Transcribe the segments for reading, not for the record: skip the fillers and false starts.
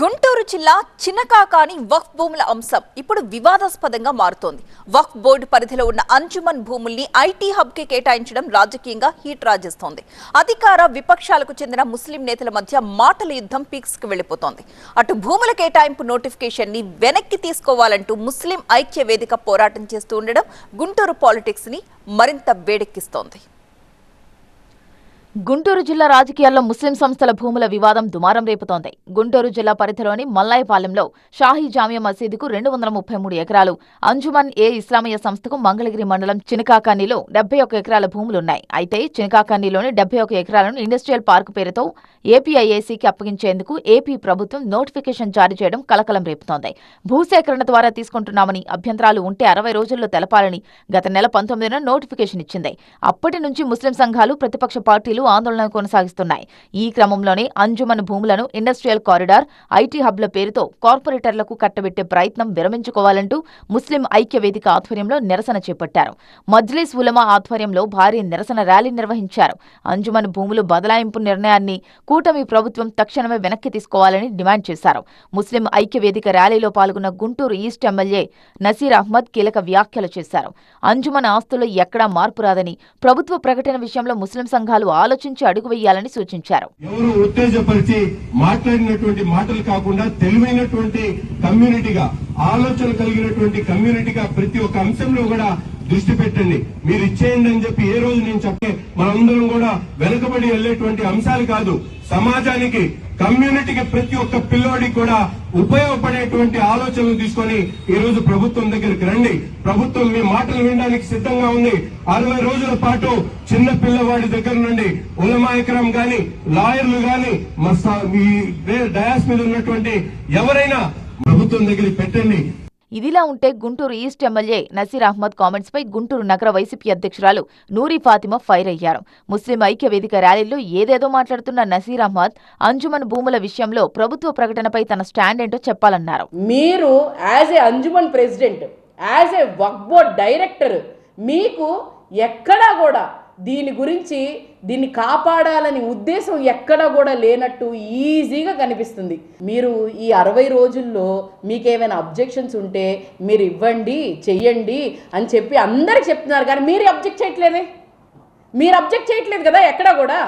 గుంటూరు జిల్లా చినకాకాని వక్ఫ్ భూముల అంశం ఇప్పుడు వివాదాస్పదంగా మారుతోంది. వక్ఫ్ బోర్డు పరిధిలో ఉన్న అంజుమన్ భూముల్ని ఐటీ హబ్ కి కేటాయించడం రాజకీయంగా హీట్ రాజేస్తోంది. అధికార విపక్షాలకు చెందిన ముస్లిం నేతల మధ్య మాటల యుద్ధం పీక్స్ కి వెళ్లిపోతోంది. అటు భూముల కేటాయింపు నోటిఫికేషన్ ని వెనక్కి తీసుకోవాలంటూ ముస్లిం ఐక్య వేదిక పోరాటం చేస్తూ ఉండడం గుంటూరు పాలిటిక్స్ ని మరింత వేడెక్కిస్తోంది. గుంటూరు జిల్లా రాజకీయాల్లో ముస్లిం సంస్థల భూముల వివాదం దుమారం రేపుతోంది. గుంటూరు జిల్లా పరిధిలోని మల్లాయపాలెంలో షాహీ జామియా మసీదుకు 233 ఎకరాలు, అంజుమన్ ఏ ఇస్లామియా సంస్థకు మంగళగిరి మండలం చినకాకానిలో 71 ఎకరాల భూములున్నాయి. అయితే చినకాకానిలోని 71 ఎకరాలను ఇండస్ట్రియల్ పార్క్ పేరుతో ఏపీఐఏసీకి అప్పగించేందుకు ఏపీ ప్రభుత్వం నోటిఫికేషన్ జారీ చేయడం కలకలం రేపుతోంది. భూసేకరణ ద్వారా తీసుకుంటున్నామని, అభ్యంతరాలు ఉంటే 60 రోజుల్లో తెలపాలని గత నెల 19న నోటిఫికేషన్ ఇచ్చింది. అప్పటి నుంచి ముస్లిం సంఘాలు, ప్రతిపక్ష పార్టీలు ఆందోళన కొనసాగిస్తున్నాయి. ఈ క్రమంలోనే అంజుమన్ భూములను ఇండస్ట్రియల్ కారిడార్, ఐటీ హబ్ల పేరుతో కార్పొరేటర్లకు కట్టబెట్టే ప్రయత్నం విరమించుకోవాలంటూ ముస్లిం ఐక్య వేదిక ఆధ్వర్యంలో నిరసన చేపట్టారు. మజ్లిస్ ఉలమా ఆధ్వర్యంలో భారీ నిరసన ర్యాలీ నిర్వహించారు. అంజుమన్ భూములు బదలాయింపు నిర్ణయాన్ని కూటమి ప్రభుత్వం తక్షణమే వెనక్కి తీసుకోవాలని డిమాండ్ చేశారు. ముస్లిం ఐక్య వేదిక ర్యాలీలో పాల్గొన్న గుంటూరు ఈస్ట్ ఎమ్మెల్యే నసీర్ అహ్మద్ కీలక వ్యాఖ్యలు చేశారు. అంజుమన్ ఆస్తులు ఎక్కడా మార్పు రాదని, ప్రభుత్వ ప్రకటన విషయంలో ముస్లిం సంఘాలు ఆలోచించి అడుగు వేయాలని సూచించారు. ఎవరు ఉత్తేజపరిచి మాట్లాడినటువంటి మాటలు కాకుండా తెలివైనటువంటి కమ్యూనిటీగా, ఆలోచన కలిగినటువంటి కమ్యూనిటీగా ప్రతి ఒక్క అంశంలో కూడా దృష్టి పెట్టండి. మీరు ఇచ్చేయండి అని చెప్పి ఏ రోజు నేను చెప్పే మనందరం కూడా వెనుకబడి వెళ్లేటువంటి అంశాలు కాదు. సమాజానికి, కమ్యూనిటీకి, ప్రతి ఒక్క పిల్లోడికి కూడా ఉపయోగపడేటువంటి ఆలోచనలు తీసుకొని ఈ రోజు ప్రభుత్వం దగ్గరికి రండి. ప్రభుత్వం మీ మాటలు వినడానికి సిద్ధంగా ఉంది. 60 రోజుల పాటు చిన్న పిల్లవాడి దగ్గర నుండి ఉలమా ఇక్రామ్ గాని, లాయర్లు గాని, డయాస్ మీద ఉన్నటువంటి ఎవరైనా ప్రభుత్వం దగ్గరికి పెట్టండి. ఇదిలా ఉంటే Guntur east MLA Naseer Ahmed comments పై గుంటూరు నగర వైసీపీ అధ్యక్షురాలు నూరి ఫాతిమా ఫైర్ అయ్యారు. ముస్లిం ఐక్య వేదిక ర్యాలీలో ఏదేదో మాట్లాడుతున్న నసీర్ అహ్మద్ అంజుమన్ భూముల విషయంలో ప్రభుత్వ ప్రకటనపై తన స్టాండ్ ఏంటో చెప్పాలన్నారు. మీరు as a Anjuman president, as a Waqf board director, మీకు ఎక్కడా కూడా దీని గురించి, దీన్ని కాపాడాలని ఉద్దేశం ఎక్కడా కూడా లేనట్టు ఈజీగా కనిపిస్తుంది. మీరు ఈ 60 రోజుల్లో మీకేమైనా అబ్జెక్షన్స్ ఉంటే మీరు ఇవ్వండి, చెయ్యండి అని చెప్పి అందరికి చెప్తున్నారు, కానీ మీరు అబ్జెక్ట్ చేయట్లేదు కదా ఎక్కడా కూడా.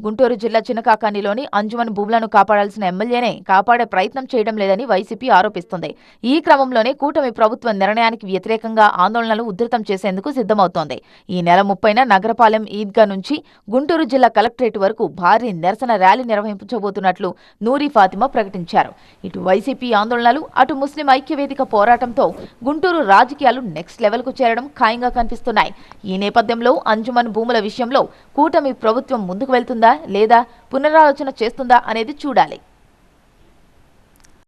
గుంటూరు జిల్లా చినకాకానిలోని అంజుమన్ భూములను కాపాడాల్సిన ఎమ్మెల్యేనే కాపాడే ప్రయత్నం చేయడం లేదని వైసీపీ ఆరోపిస్తుంది. ఈ క్రమంలోనే కూటమి ప్రభుత్వ నిర్ణయానికి వ్యతిరేకంగా ఆందోళనలు ఉధృతం చేసేందుకు సిద్ధమవుతోంది. ఈ నెల 30న నగరపాలెం ఈద్గా నుంచి గుంటూరు జిల్లా కలెక్టరేట్ వరకు భారీ నిరసన ర్యాలీ నిర్వహించబోతున్నట్లు నూరి ఫాతిమా ప్రకటించారు. ఇటు వైసీపీ ఆందోళనలు, అటు ముస్లిం ఐక్యవేదిక పోరాటంతో గుంటూరు రాజకీయాలు నెక్స్ట్ లెవెల్కు చేరడం ఖాయంగా కనిపిస్తున్నాయి. ఈ నేపథ్యంలో అంజుమన్ భూముల విషయంలో కూటమి ప్రభుత్వం ముందుకు వెళ్తుందా లేదా పునరాలోచన చేస్తుందా అనేది చూడాలి.